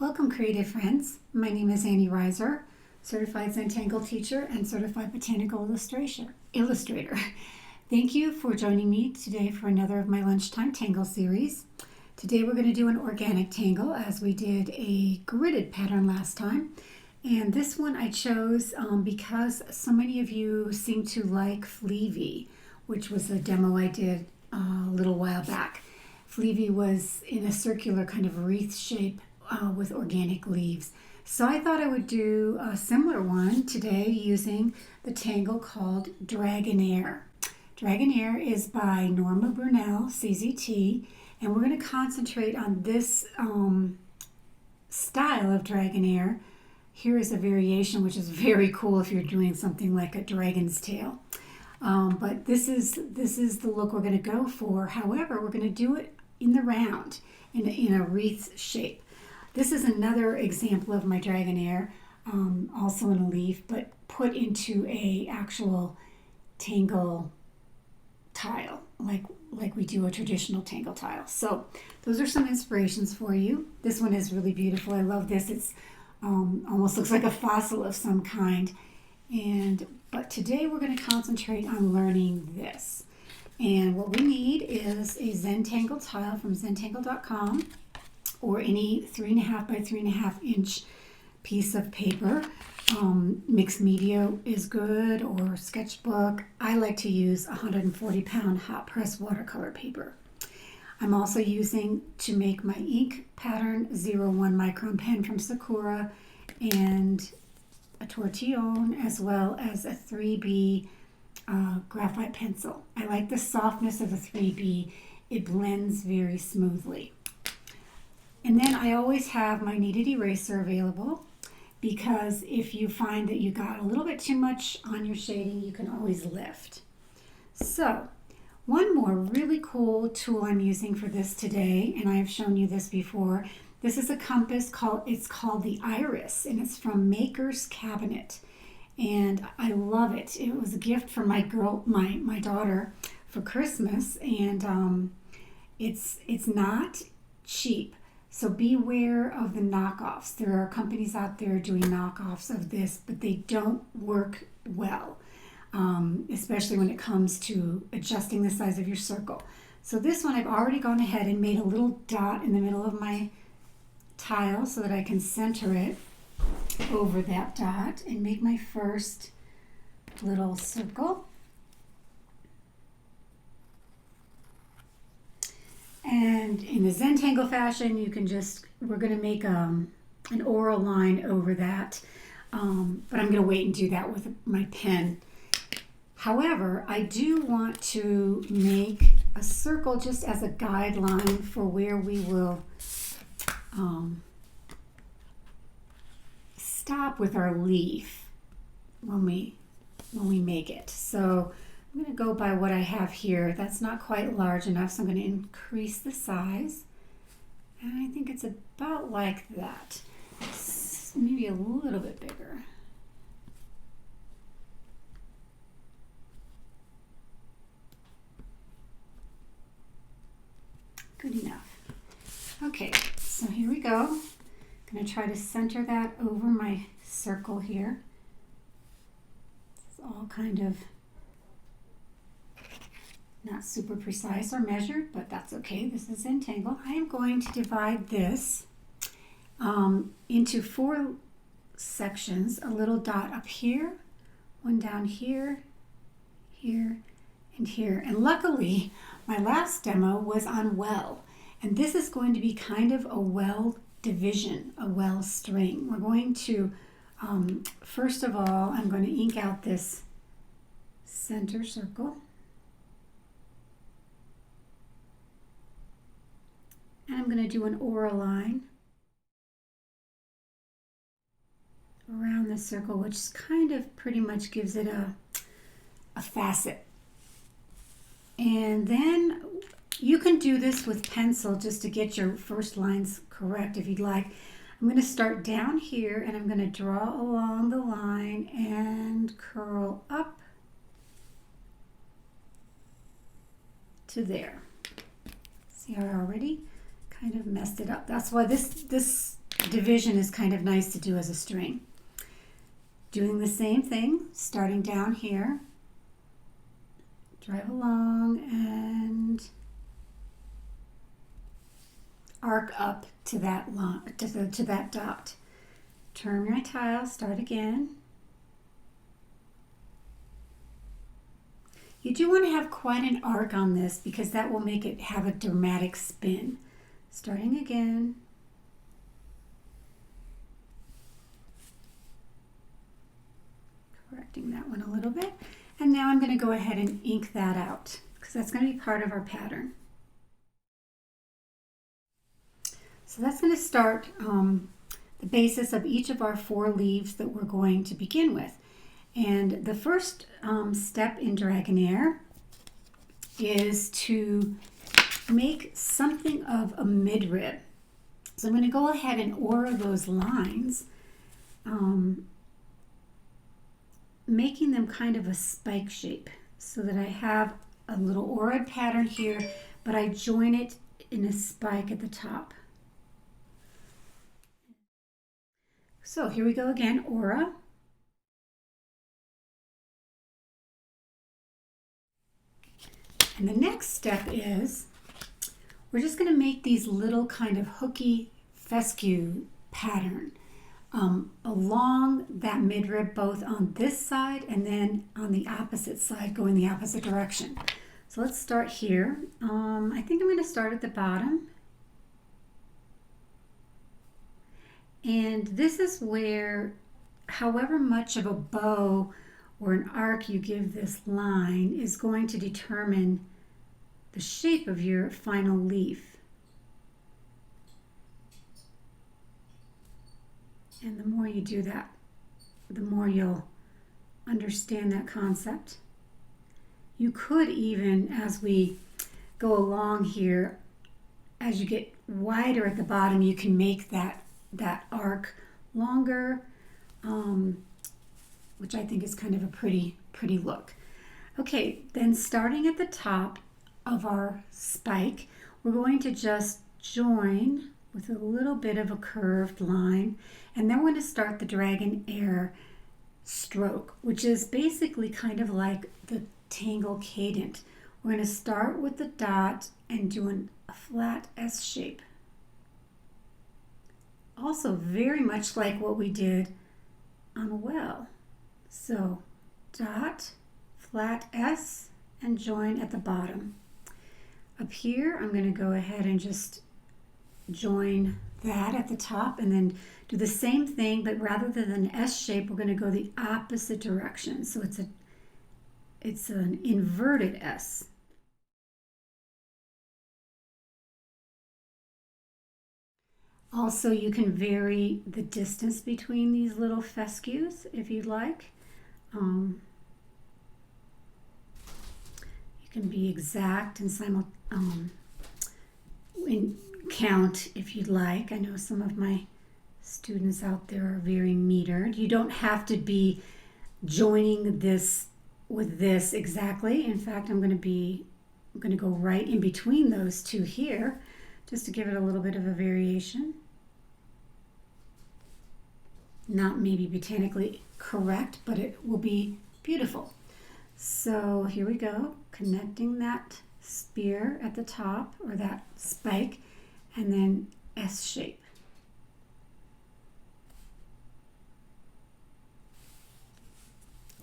Welcome, creative friends. My name is Annie Reiser, certified Tangle teacher and certified botanical illustrator. Thank you for joining me today for another of my lunchtime Tangle series. Today we're going to do an organic tangle as we did a gridded pattern last time. And this one I chose because so many of you seem to like Fleavy, which was a demo I did a little while back. Fleavy was in a circular kind of wreath shape with organic leaves. So I thought I would do a similar one today using the tangle called Dragonair. Dragonair is by Norma Burnell, CZT, and we're going to concentrate on this style of Dragonair. Here is a variation which is very cool if you're doing something like a dragon's tail. But this is the look we're going to go for. However, we're going to do it in the round, in a wreath shape. This is another example of my Dragonair, also in a leaf, but put into a actual tangle tile, like we do a traditional tangle tile. So those are some inspirations for you. This one is really beautiful. I love this. It's almost looks like a fossil of some kind. But today we're going to concentrate on learning this. And what we need is a Zentangle tile from zentangle.com or any 3.5 by 3.5 inch piece of paper. Mixed media is good, or sketchbook. I like to use 140-pound hot press watercolor paper. I'm also using to make my ink pattern 01 micron pen from Sakura and a tortillon, as well as a 3B graphite pencil. I like the softness of the 3B. It blends very smoothly. And then I always have my kneaded eraser available, because if you find that you got a little bit too much on your shading, you can always lift. So one more really cool tool I'm using for this today, and I've shown you this before. This is a compass called the Iris, and it's from Maker's Cabinet. And I love it. It was a gift from my daughter for Christmas, and it's not cheap. So beware of the knockoffs. There are companies out there doing knockoffs of this, but they don't work well, especially when it comes to adjusting the size of your circle. So this one I've already gone ahead and made a little dot in the middle of my tile so that I can center it over that dot and make my first little circle. And in the Zentangle fashion, we're going to make an oral line over that, but I'm going to wait and do that with my pen. However, I do want to make a circle just as a guideline for where we will stop with our leaf when we make it. So I'm going to go by what I have here. That's not quite large enough, so I'm going to increase the size. And I think it's about like that. Maybe a little bit bigger. Good enough. Okay, so here we go. I'm going to try to center that over my circle here. It's all kind of not super precise or measured, but that's okay. This is Zentangle. I am going to divide this into 4 sections. A little dot up here, one down here, here, and here. And luckily, my last demo was on well. And this is going to be kind of a well division, a well string. We're going to, first of all, I'm going to ink out this center circle. And I'm going to do an oral line around the circle, which kind of pretty much gives it a facet. And then you can do this with pencil just to get your first lines correct if you'd like. I'm going to start down here and I'm going to draw along the line and curl up to there. See how I already kind of messed it up. That's why this division is kind of nice to do as a string. Doing the same thing, starting down here, drive along and arc up to that line, to that dot. Turn my tile, start again. You do want to have quite an arc on this because that will make it have a dramatic spin. Starting again. Correcting that one a little bit. And now I'm going to go ahead and ink that out because that's going to be part of our pattern. So that's going to start the basis of each of our 4 leaves that we're going to begin with. And the first step in Dragonair is to make something of a midrib. So I'm going to go ahead and aura those lines, making them kind of a spike shape so that I have a little aura pattern here, but I join it in a spike at the top. So here we go again, aura. And the next step is we're just going to make these little kind of hooky fescue pattern along that midrib, both on this side and then on the opposite side, going the opposite direction. So let's start here. I think I'm going to start at the bottom. And this is where, however much of a bow or an arc you give this line is going to determine the shape of your final leaf. And the more you do that, the more you'll understand that concept. You could even, as we go along here, as you get wider at the bottom, you can make that arc longer, which I think is kind of a pretty look. Okay, then starting at the top of our spike, we're going to just join with a little bit of a curved line, and then we're going to start the Dragonair stroke, which is basically kind of like the Tangle cadent. We're going to start with the dot and do a flat S shape. Also very much like what we did on a well. So dot, flat S, and join at the bottom. Up here, I'm going to go ahead and just join that at the top and then do the same thing, but rather than an S shape, we're going to go the opposite direction. So it's an inverted S. Also, you can vary the distance between these little fescues if you'd like. You can be exact and count if you'd like. I know some of my students out there are very metered. You don't have to be joining this with this exactly. In fact, I'm going to go right in between those two here, just to give it a little bit of a variation. Not maybe botanically correct, but it will be beautiful. So here we go, connecting that spear at the top, or that spike, and then S shape.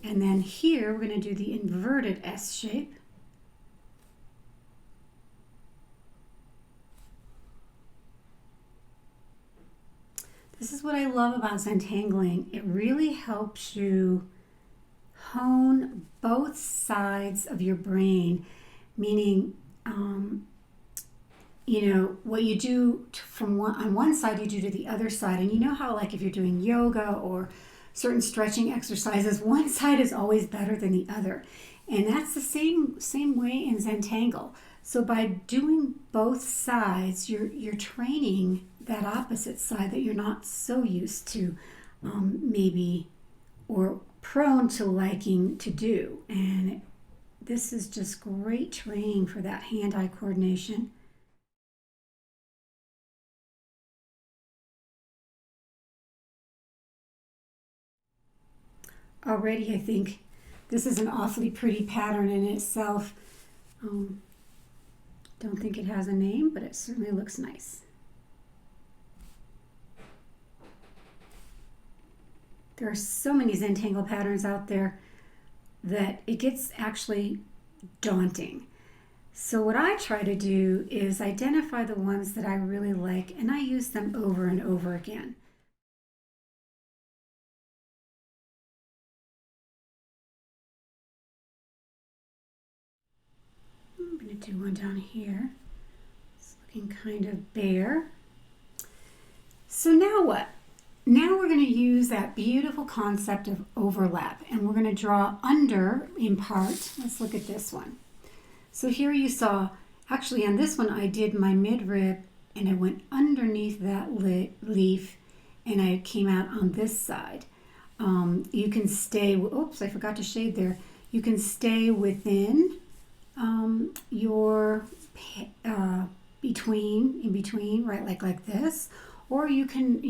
And then here we're going to do the inverted S shape. This is what I love about Zentangling. It really helps you hone both sides of your brain, meaning, you know, what you do on one side, you do to the other side. And you know how, like, if you're doing yoga or certain stretching exercises, one side is always better than the other. And that's the same way in Zentangle. So by doing both sides, you're training that opposite side that you're not so used to, maybe, or prone to liking to do. And this is just great training for that hand-eye coordination. already I think this is an awfully pretty pattern in itself. Don't think it has a name, but it certainly looks nice. There are so many Zentangle patterns out there that it gets actually daunting. So what I try to do is identify the ones that I really like, and I use them over and over again. I'm going to do one down here. It's looking kind of bare. So now what? Now we're going to use that beautiful concept of overlap, and we're going to draw under in part. Let's look at this one. So here you saw, actually on this one I did my midrib and I went underneath that leaf and I came out on this side. You can stay, oops, I forgot to shade there. You can stay within your in between, right, like this. Or you can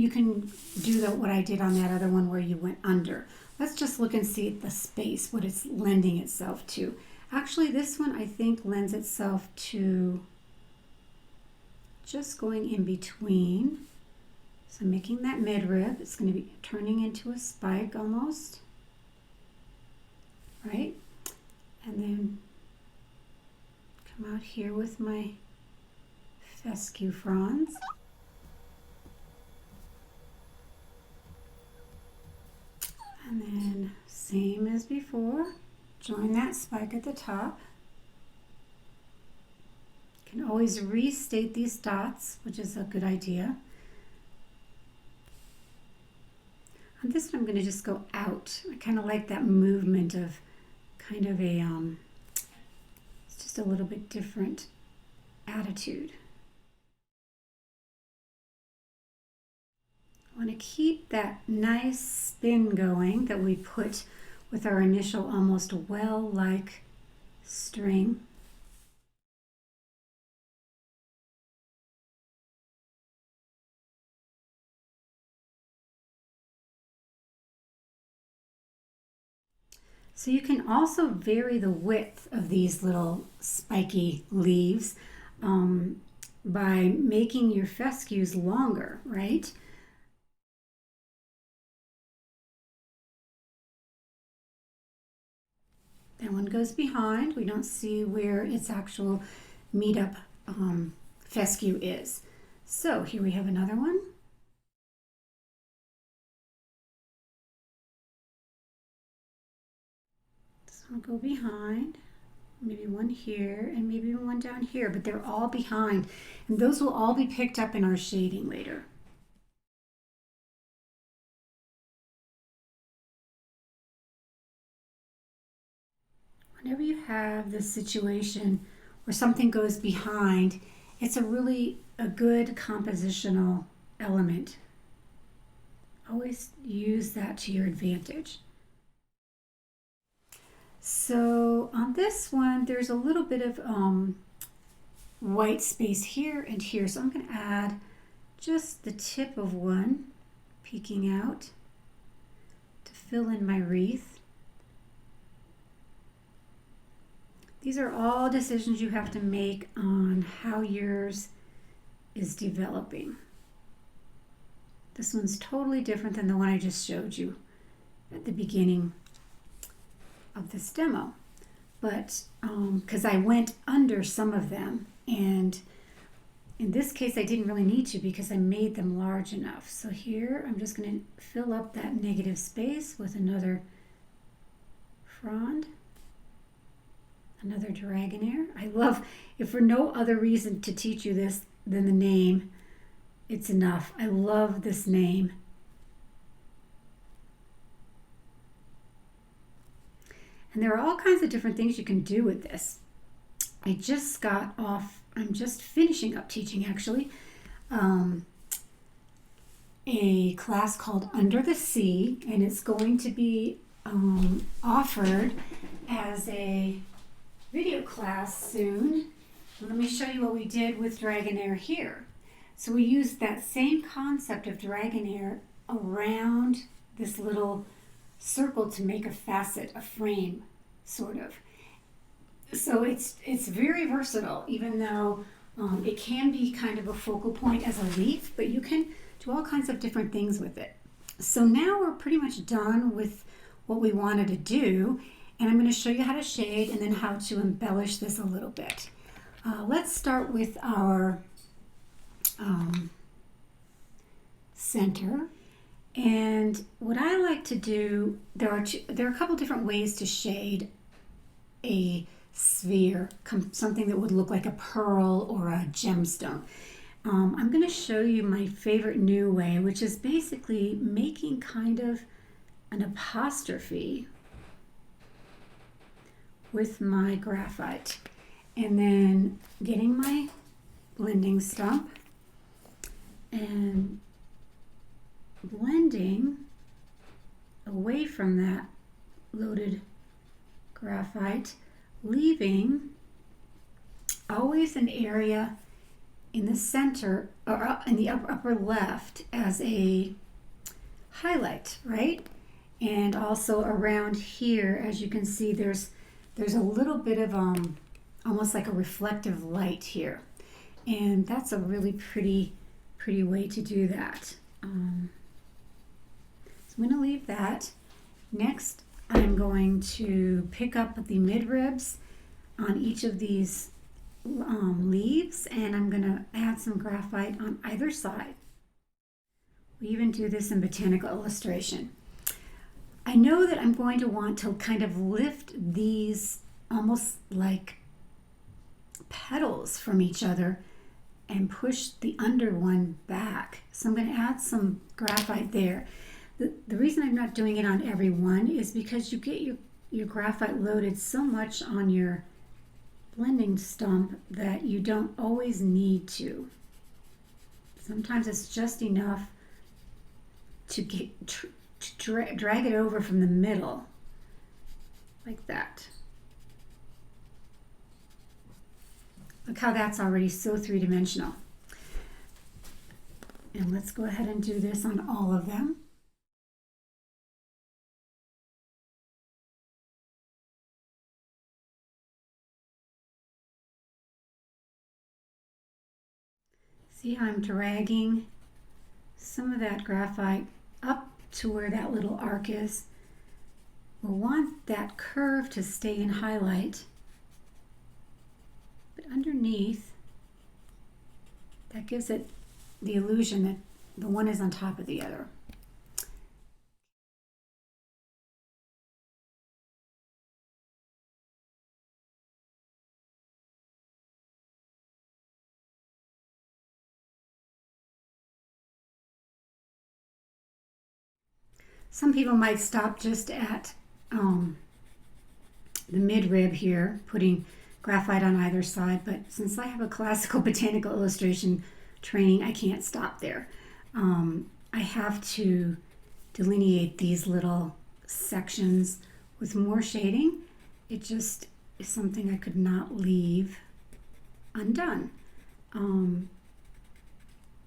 do what I did on that other one where you went under. Let's just look and see the space, what it's lending itself to. Actually, this one I think lends itself to just going in between. So making that midrib, it's going to be turning into a spike almost, right? And then come out here with my fescue fronds. And then same as before, join that spike at the top. You can always restate these dots, which is a good idea. On this one I'm going to just go out. I kind of like that movement of kind of a, it's just a little bit different attitude. I want to keep that nice spin going that we put with our initial almost well-like string. So you can also vary the width of these little spiky leaves by making your fescues longer, right? That one goes behind. We don't see where its actual meet-up fescue is. So here we have another one. This one will go behind. Maybe one here and maybe one down here, but they're all behind. And those will all be picked up in our shading later. Whenever you have this situation where something goes behind, it's a good compositional element. Always use that to your advantage. So on this one, there's a little bit of white space here and here. So I'm going to add just the tip of one peeking out to fill in my wreath. These are all decisions you have to make on how yours is developing. This one's totally different than the one I just showed you at the beginning of this demo. But because I went under some of them, and in this case I didn't really need to because I made them large enough. So here I'm just going to fill up that negative space with another frond. Another Dragonair. I love, if for no other reason to teach you this than the name, it's enough. I love this name. And there are all kinds of different things you can do with this. I just got off, I'm just finishing up teaching actually, a class called Under the Sea, and it's going to be offered as a video class soon. Let me show you what we did with Dragonair here. So we used that same concept of Dragonair around this little circle to make a facet, a frame, sort of. So it's very versatile, even though it can be kind of a focal point as a leaf, but you can do all kinds of different things with it. So now we're pretty much done with what we wanted to do, and I'm going to show you how to shade and then how to embellish this a little bit. Let's start with our center. And what I like to do, there are a couple different ways to shade a sphere, something that would look like a pearl or a gemstone. I'm going to show you my favorite new way, which is basically making kind of an apostrophe with my graphite, and then getting my blending stump and blending away from that loaded graphite, leaving always an area in the center or in the upper left as a highlight, right? And also around here, as you can see, there's a little bit of almost like a reflective light here, and that's a really pretty way to do that. So I'm going to leave that. Next, I'm going to pick up the midribs on each of these leaves, and I'm going to add some graphite on either side. We even do this in botanical illustration. I know that I'm going to want to kind of lift these almost like petals from each other and push the under one back. So I'm going to add some graphite there. The reason I'm not doing it on every one is because you get your graphite loaded so much on your blending stump that you don't always need to. Sometimes it's just enough to drag it over from the middle, like that. Look how that's already so three-dimensional. And let's go ahead and do this on all of them. See how I'm dragging some of that graphite up to where that little arc is. We'll want that curve to stay in highlight, but underneath, that gives it the illusion that the one is on top of the other. Some people might stop just at the midrib here, putting graphite on either side, but since I have a classical botanical illustration training, I can't stop there. I have to delineate these little sections with more shading. It just is something I could not leave undone.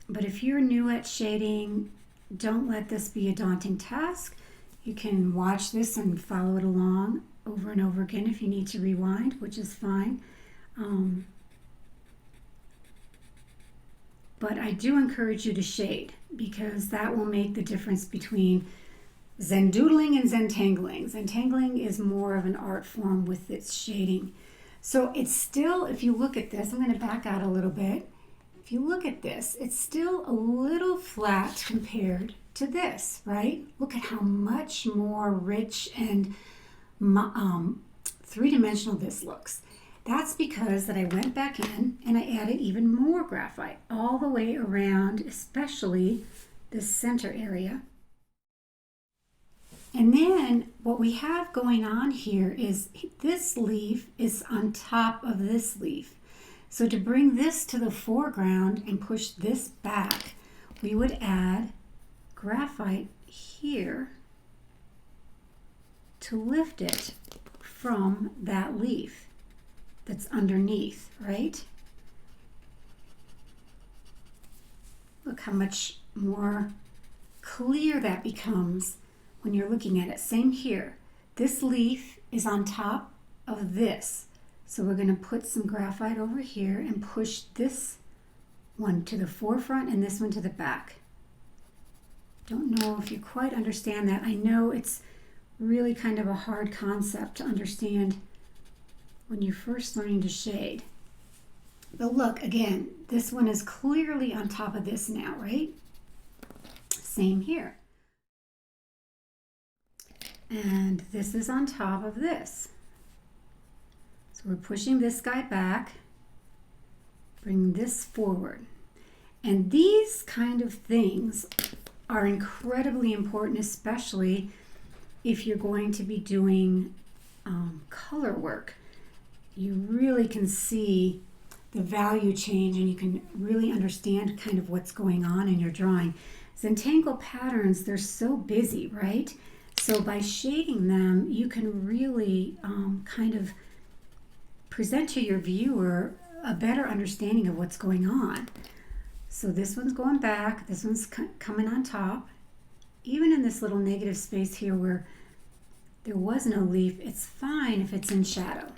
But if you're new at shading, don't let this be a daunting task. You can watch this and follow it along over and over again if you need to rewind, which is fine. But I do encourage you to shade, because that will make the difference between Zen doodling and Zen tangling. Zen tangling is more of an art form with its shading. So it's still, if you look at this, I'm going to back out a little bit. If you look at this, it's still a little flat compared to this, right? Look at how much more rich and three-dimensional this looks. That's because that I went back in and I added even more graphite all the way around, especially this center area. And then what we have going on here is this leaf is on top of this leaf. So to bring this to the foreground and push this back, we would add graphite here to lift it from that leaf that's underneath, right? Look how much more clear that becomes when you're looking at it. Same here. This leaf is on top of this. So we're going to put some graphite over here and push this one to the forefront and this one to the back. Don't know if you quite understand that. I know it's really kind of a hard concept to understand when you're first learning to shade. But look, again, this one is clearly on top of this now, right? Same here. And this is on top of this. So we're pushing this guy back, bring this forward. And these kind of things are incredibly important, especially if you're going to be doing color work. You really can see the value change and you can really understand kind of what's going on in your drawing. Zentangle patterns, they're so busy, right? So by shading them, you can really kind of present to your viewer a better understanding of what's going on. So this one's going back, this one's coming on top. Even in this little negative space here where there was no leaf, it's fine if it's in shadow.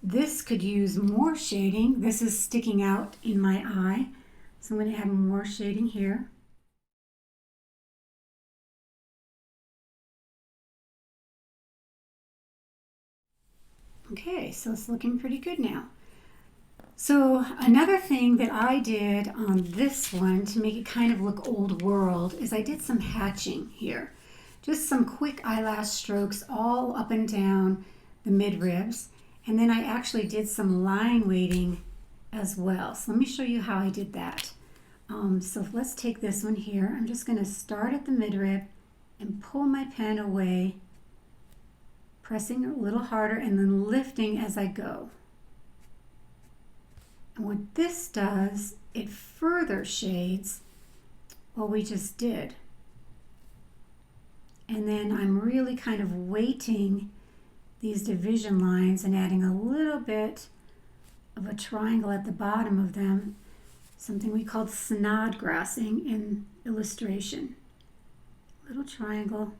This could use more shading. This is sticking out in my eye. So I'm going to add more shading here. Okay, so it's looking pretty good now. So another thing that I did on this one to make it kind of look old world is I did some hatching here. Just some quick eyelash strokes all up and down the midribs. And then I actually did some line weighting as well. So let me show you how I did that. So let's take this one here. I'm just going to start at the midrib and pull my pen away, pressing a little harder and then lifting as I go. And what this does, it further shades what we just did. And then I'm really kind of weighting these division lines and adding a little bit of a triangle at the bottom of them, something we called snodgrassing in illustration. Little triangle,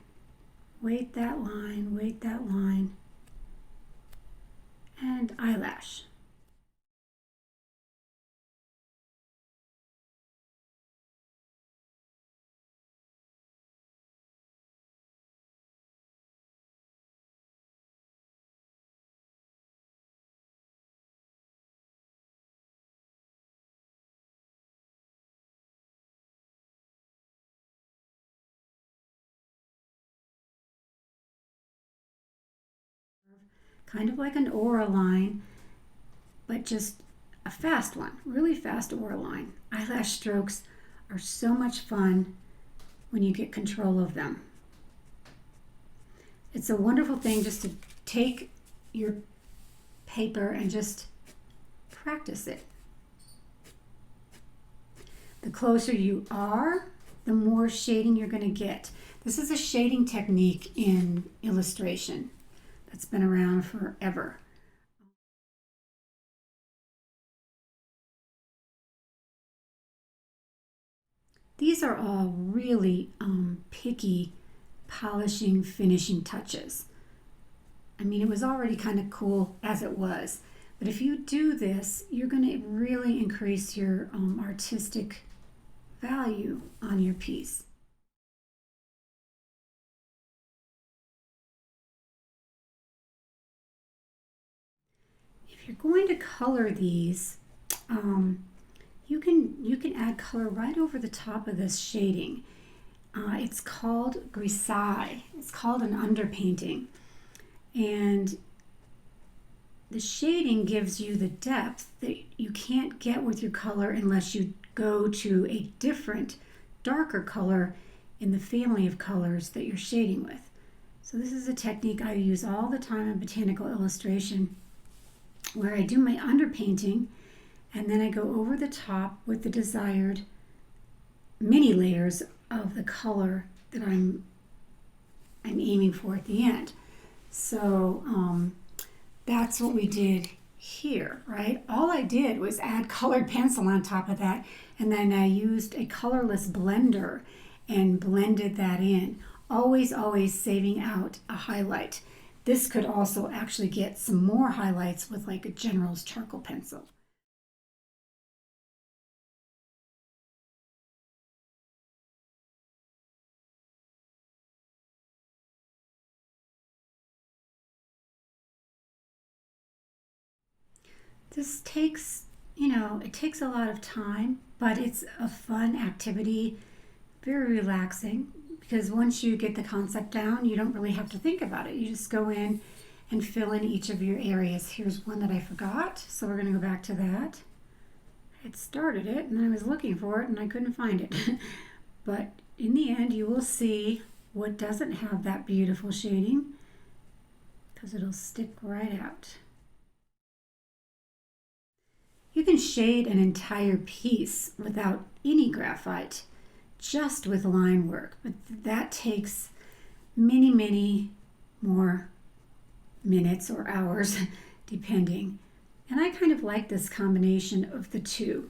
weight that line, and eyelash. Kind of like an aura line, but just a fast one, really fast aura line. Eyelash strokes are so much fun when you get control of them. It's a wonderful thing just to take your paper and just practice it. The closer you are, the more shading you're going to get. This is a shading technique in illustration that's been around forever. These are all really picky polishing, finishing touches. I mean, it was already kind of cool as it was, but if you do this, you're going to really increase your artistic value on your piece. If you're going to color these, you can add color right over the top of this shading. It's called grisaille. It's called an underpainting. And the shading gives you the depth that you can't get with your color unless you go to a different, darker color in the family of colors that you're shading with. So this is a technique I use all the time in botanical illustration, where I do my underpainting and then I go over the top with the desired mini layers of the color that I'm I'm aiming for at the end. So that's what we did here, right? All I did was add colored pencil on top of that, and then I used a colorless blender and blended that in. Always, always saving out a highlight. This could also actually get some more highlights with like a General's charcoal pencil. This takes, it takes a lot of time, but it's a fun activity, very relaxing, because once you get the concept down, you don't really have to think about it. You just go in and fill in each of your areas. Here's one that I forgot, so we're going to go back to that. I had started it, and I was looking for it, and I couldn't find it. But in the end, you will see what doesn't have that beautiful shading, because it'll stick right out. You can shade an entire piece without any graphite, just with line work, but that takes many, many more minutes or hours, depending. And I kind of like this combination of the two,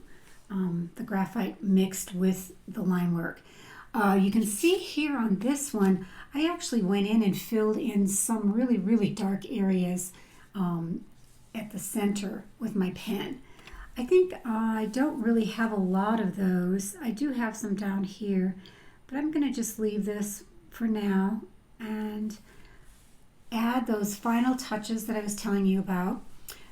the graphite mixed with the line work. You can see here on this one, I actually went in and filled in some really, really dark areas at the center with my pen. I think I don't really have a lot of those. I do have some down here, but I'm going to just leave this for now and add those final touches that I was telling you about.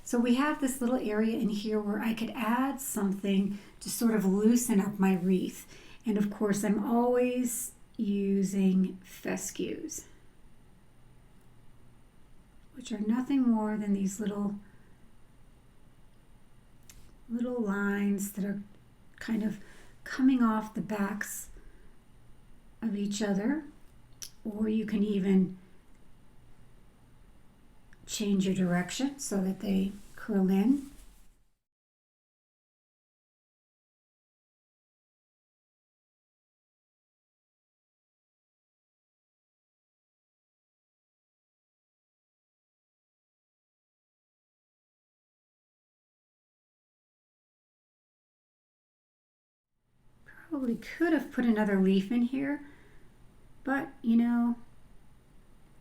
So we have this little area in here where I could add something to sort of loosen up my wreath. And of course, I'm always using fescues, which are nothing more than these little lines that are kind of coming off the backs of each other, or you can even change your direction so that they curl in. Probably could have put another leaf in here, but in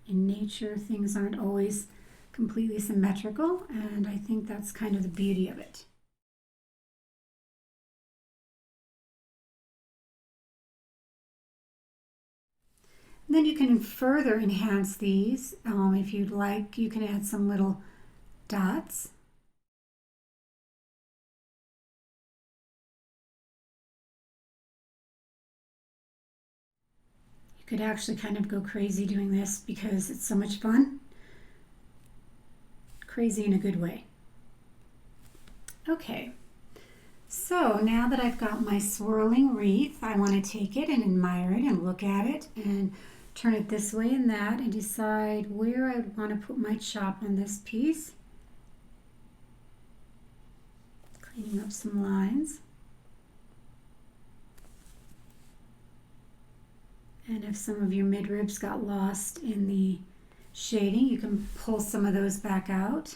nature things aren't always completely symmetrical, and I think that's kind of the beauty of it. And then you can further enhance these. If you'd like, you can add some little dots. Could actually kind of go crazy doing this because it's so much fun. Crazy in a good way. Okay, so now that I've got my swirling wreath, I want to take it and admire it and look at it and turn it this way and that and decide where I want to put my chop on this piece. Cleaning up some lines. And if some of your midribs got lost in the shading, you can pull some of those back out.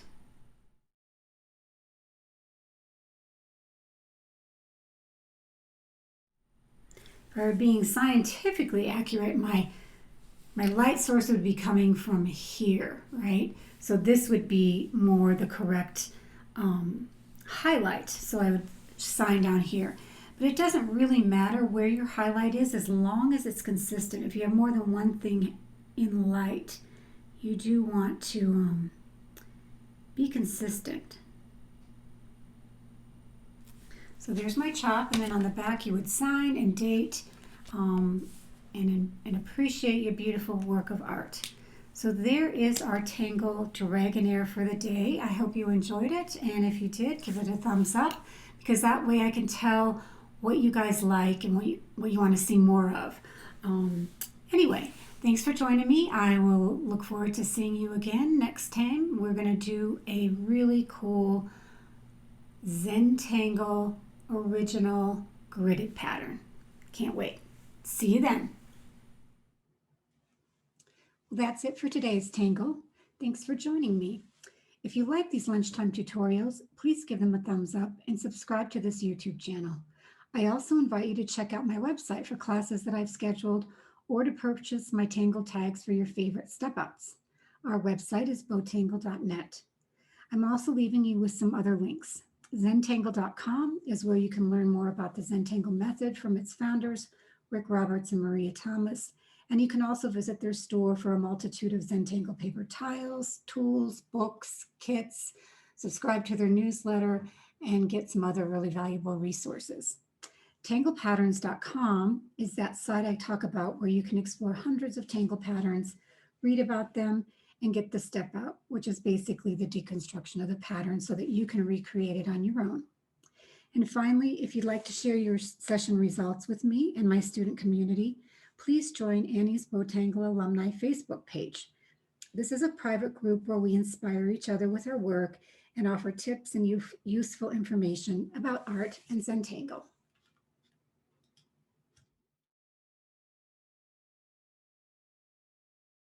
If I were being scientifically accurate, my light source would be coming from here, right? So this would be more the correct highlight. So I would sign down here. But it doesn't really matter where your highlight is as long as it's consistent. If you have more than one thing in light, you do want to be consistent. So there's my chop, and then on the back you would sign and date and appreciate your beautiful work of art. So there is our Tangle Dragonair for the day. I hope you enjoyed it, and if you did, give it a thumbs up, because that way I can tell what you guys like and what you want to see more of. Anyway, thanks for joining me. I will look forward to seeing you again next time. We're going to do a really cool Zentangle original gridded pattern. Can't wait. See you then. Well, that's it for today's Tangle. Thanks for joining me. If you like these lunchtime tutorials, please give them a thumbs up and subscribe to this YouTube channel. I also invite you to check out my website for classes that I've scheduled or to purchase my Tangle tags for your favorite step-outs. Our website is bowtangle.net. I'm also leaving you with some other links. Zentangle.com is where you can learn more about the Zentangle method from its founders, Rick Roberts and Maria Thomas. And you can also visit their store for a multitude of Zentangle paper tiles, tools, books, kits, subscribe to their newsletter, and get some other really valuable resources. TanglePatterns.com is that site I talk about where you can explore hundreds of Tangle patterns, read about them, and get the step out, which is basically the deconstruction of the pattern so that you can recreate it on your own. And finally, if you'd like to share your session results with me and my student community, please join Annie's Bowtangle Alumni Facebook page. This is a private group where we inspire each other with our work and offer tips and useful information about art and Zentangle.